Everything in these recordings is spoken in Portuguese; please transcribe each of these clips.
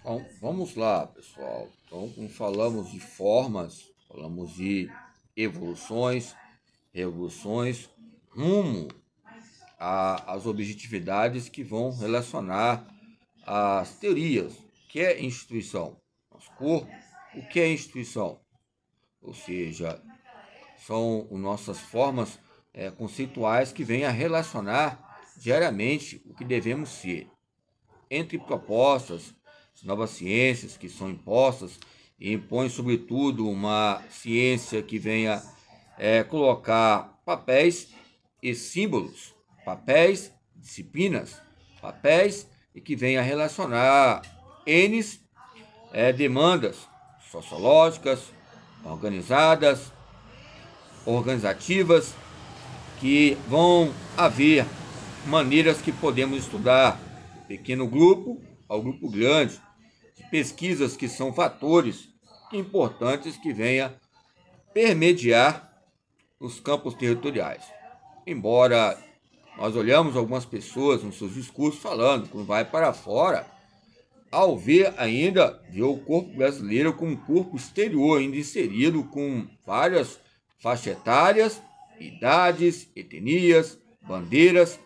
Bom, vamos lá, pessoal. Então, como falamos de formas, falamos de evoluções, revoluções, rumo às objetividades que vão relacionar as teorias. O que é instituição? Nosso corpo. O que é instituição? Ou seja, são nossas formas conceituais que vêm a relacionar diariamente o que devemos ser. Entre propostas, novas ciências que são impostas e impõem, sobretudo, uma ciência que venha colocar papéis e símbolos, papéis, disciplinas, papéis e que venha relacionar N demandas sociológicas, organizadas, organizativas, que vão haver maneiras que podemos estudar, pequeno grupo ao grupo grande, de pesquisas que são fatores importantes que venha permediar os campos territoriais. Embora nós olhamos algumas pessoas nos seus discursos falando, quando vai para fora, ao ver ainda ver o corpo brasileiro com um corpo exterior ainda inserido com várias faixas etárias, idades, etnias, bandeiras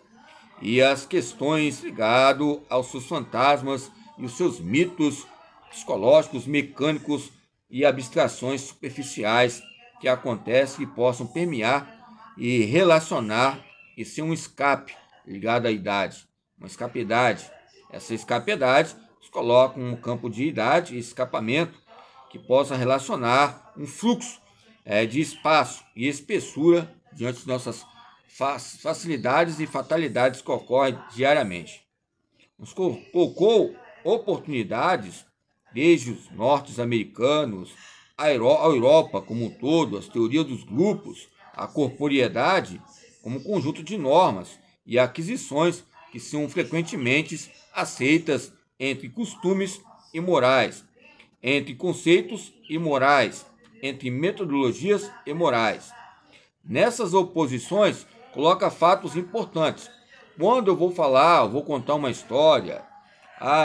e as questões ligadas aos seus fantasmas e os seus mitos psicológicos, mecânicos e abstrações superficiais que acontecem e possam permear e relacionar e ser um escape ligado à idade, uma escapidade. Essa escapidade se coloca um campo de idade e escapamento que possa relacionar um fluxo de espaço e espessura diante de nossas facilidades e fatalidades que ocorrem diariamente. Nos colocou oportunidades desde os norte-americanos, a Europa como um todo, as teorias dos grupos, a corporeidade como conjunto de normas e aquisições que são frequentemente aceitas entre costumes e morais, entre conceitos e morais, entre metodologias e morais. Nessas oposições, coloca fatos importantes. Quando eu vou falar, eu vou contar uma história,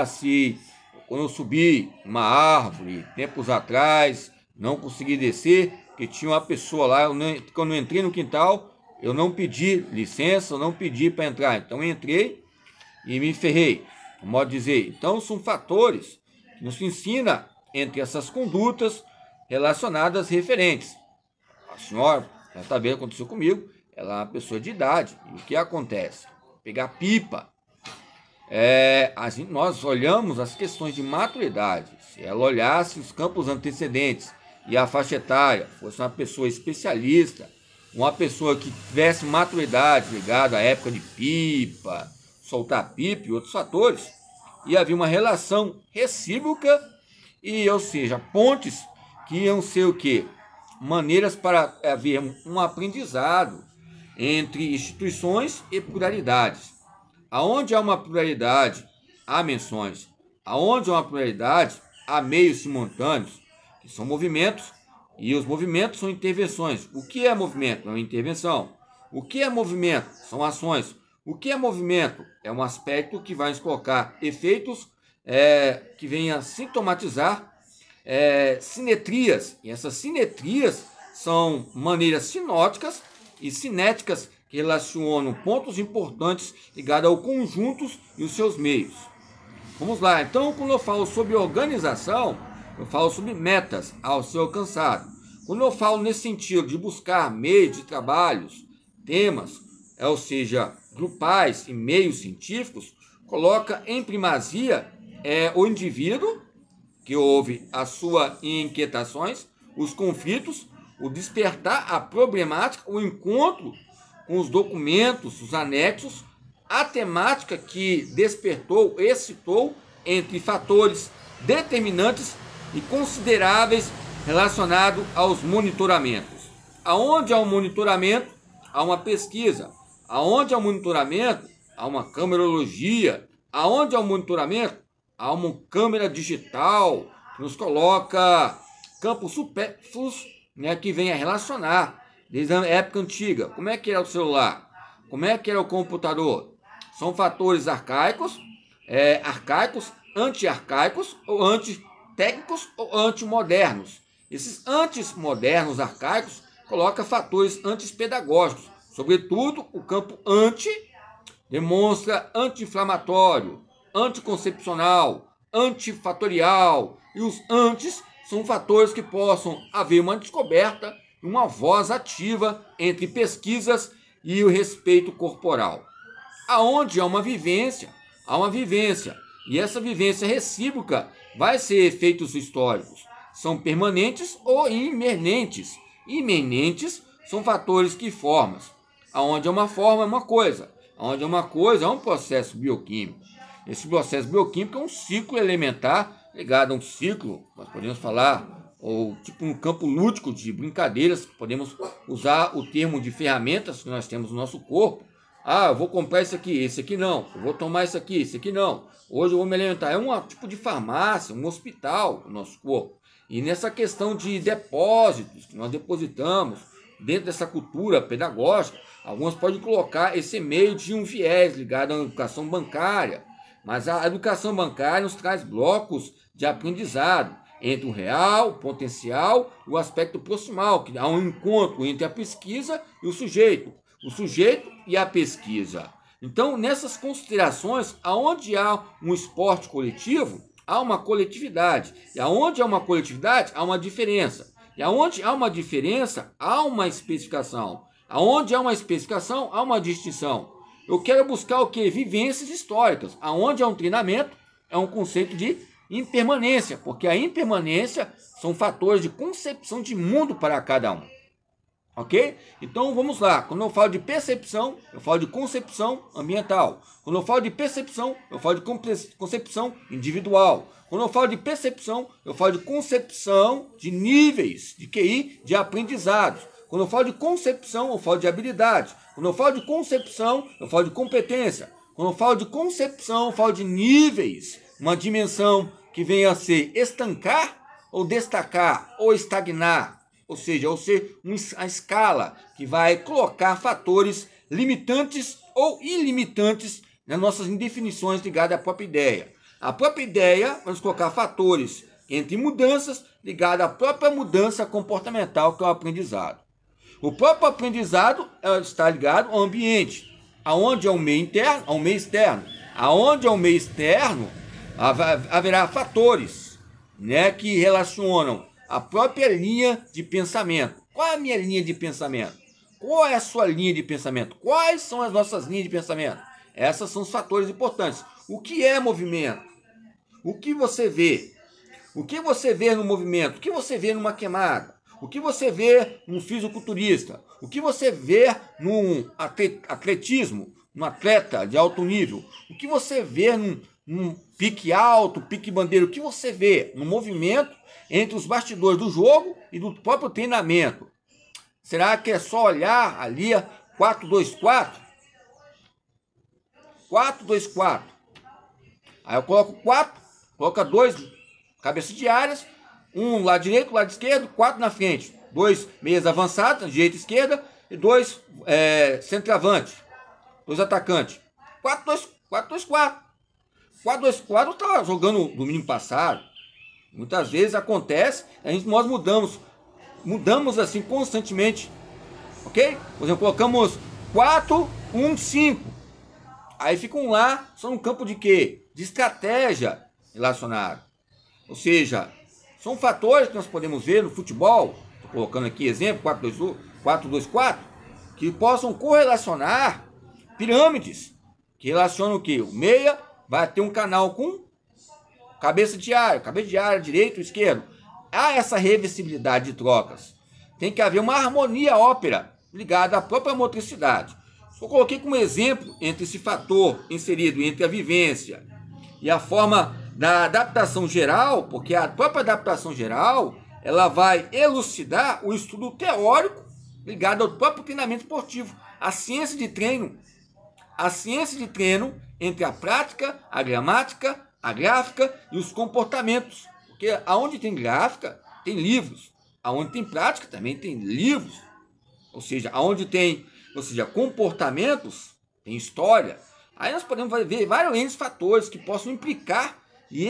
se quando eu subi uma árvore, tempos atrás, não consegui descer, porque tinha uma pessoa lá, quando eu entrei no quintal, eu não pedi licença, eu não pedi para entrar, então eu entrei e me ferrei, modo de dizer. Então são fatores que nos ensina entre essas condutas relacionadas referentes. A senhora já está vendo o que aconteceu comigo, ela é uma pessoa de idade, e o que acontece? Pegar pipa. Nós olhamos as questões de maturidade. Se ela olhasse os campos antecedentes e a faixa etária, fosse uma pessoa especialista, uma pessoa que tivesse maturidade ligada à época de pipa, soltar pipa e outros fatores, ia haver uma relação recíproca e, ou seja, pontes que iam ser o quê? Maneiras para haver um aprendizado entre instituições e pluralidades. Aonde há uma pluralidade, há menções. Aonde há uma pluralidade, há meios simultâneos, que são movimentos, e os movimentos são intervenções. O que é movimento? É uma intervenção. O que é movimento? São ações. O que é movimento? É um aspecto que vai nos colocar efeitos que venham a sintomatizar sinetrias. E essas sinetrias são maneiras sinóticas e cinéticas que relacionam pontos importantes ligados ao conjuntos e os seus meios. Vamos lá, então quando eu falo sobre organização, eu falo sobre metas ao ser alcançado. Quando eu falo nesse sentido de buscar meios de trabalhos, temas, ou seja, grupais e meios científicos, coloca em primazia o indivíduo, que houve as suas inquietações, os conflitos, o despertar, a problemática, o encontro com os documentos, os anexos, a temática que despertou, excitou entre fatores determinantes e consideráveis relacionados aos monitoramentos. Aonde há um monitoramento, há uma pesquisa. Aonde há um monitoramento, há uma camerologia. Aonde há um monitoramento, há uma câmera digital que nos coloca campos supérfluos, que vem a relacionar desde a época antiga. Como é que era o celular? Como é que era o computador? São fatores arcaicos anti-arcaicos ou anti-técnicos ou antimodernos. Esses anti-modernos arcaicos colocam fatores antipedagógicos, sobretudo o campo anti demonstra anti-inflamatório, anticoncepcional, antifatorial, e os antes são fatores que possam haver uma descoberta e uma voz ativa entre pesquisas e o respeito corporal. Aonde há uma vivência, e essa vivência recíproca vai ser efeitos históricos. São permanentes ou imanentes. Imanentes são fatores que formam. Aonde é uma forma é uma coisa. Onde é uma coisa, é um processo bioquímico. Esse processo bioquímico é um ciclo elementar ligado a um ciclo, nós podemos falar, ou tipo um campo lúdico de brincadeiras, podemos usar o termo de ferramentas que nós temos no nosso corpo. Ah, eu vou comprar esse aqui não. Eu vou tomar esse aqui não. Hoje eu vou me alimentar. É um tipo de farmácia, um hospital no nosso corpo. E nessa questão de depósitos que nós depositamos dentro dessa cultura pedagógica, alguns podem colocar esse meio de um viés ligado à educação bancária, mas a educação bancária nos traz blocos de aprendizado entre o real, o potencial e o aspecto proximal, que há um encontro entre a pesquisa e o sujeito e a pesquisa. Então, nessas considerações, aonde há um esporte coletivo, há uma coletividade, e aonde há uma coletividade, há uma diferença. E aonde há uma diferença, há uma especificação. Aonde há uma especificação, há uma distinção. Eu quero buscar o quê? Vivências históricas. Aonde há um treinamento, é um conceito de impermanência, porque a impermanência são fatores de concepção de mundo para cada um. Ok? Então vamos lá. Quando eu falo de percepção, eu falo de concepção ambiental. Quando eu falo de percepção, eu falo de concepção individual. Quando eu falo de percepção, eu falo de concepção de níveis de QI, de aprendizados. Quando eu falo de concepção, eu falo de habilidade. Quando eu falo de concepção, eu falo de competência. Quando eu falo de concepção, eu falo de níveis. Uma dimensão que venha a ser estancar ou destacar ou estagnar. Ou seja, a escala que vai colocar fatores limitantes ou ilimitantes nas nossas indefinições ligadas à própria ideia. A própria ideia, vamos colocar fatores entre mudanças ligadas à própria mudança comportamental, que é o aprendizado. O próprio aprendizado está ligado ao ambiente, aonde é o meio interno, ao meio externo. Aonde é o meio externo, haverá fatores, né, que relacionam a própria linha de pensamento. Qual é a minha linha de pensamento? Qual é a sua linha de pensamento? Quais são as nossas linhas de pensamento? Esses são os fatores importantes. O que é movimento? O que você vê? O que você vê no movimento? O que você vê numa queimada? O que você vê num fisiculturista? O que você vê num atletismo? Num atleta de alto nível? O que você vê num pique alto, pique bandeira? O que você vê no movimento entre os bastidores do jogo e do próprio treinamento? Será que é só olhar ali 4-2-4? 4-2-4. Aí eu coloco 4, coloca 2 cabeças de áreas, um lado direito, lado esquerdo, 4 na frente. 2 meias avançadas, direita e esquerda, e 2 centroavantes, 2 atacantes. 4-2-4. 4-2-4 eu estava jogando domingo passado. Muitas vezes acontece, nós mudamos assim constantemente, ok? Por exemplo, colocamos 4-1-5. Aí ficam lá, só no campo de quê? De estratégia relacionada. Ou seja, são fatores que nós podemos ver no futebol, estou colocando aqui exemplo, 4-2-4, que possam correlacionar pirâmides, que relacionam o quê? O meia vai ter um canal com cabeça de área, direito, esquerdo. Há essa reversibilidade de trocas. Tem que haver uma harmonia ópera ligada à própria motricidade. Eu coloquei como exemplo entre esse fator inserido entre a vivência e a forma da adaptação geral, porque a própria adaptação geral ela vai elucidar o estudo teórico ligado ao próprio treinamento esportivo, a ciência de treino. A ciência de treino entre a prática, a gramática, a gráfica e os comportamentos. Porque aonde tem gráfica, tem livros. Aonde tem prática, também tem livros. Ou seja, aonde tem comportamentos, tem história. Aí nós podemos ver vários fatores que possam implicar E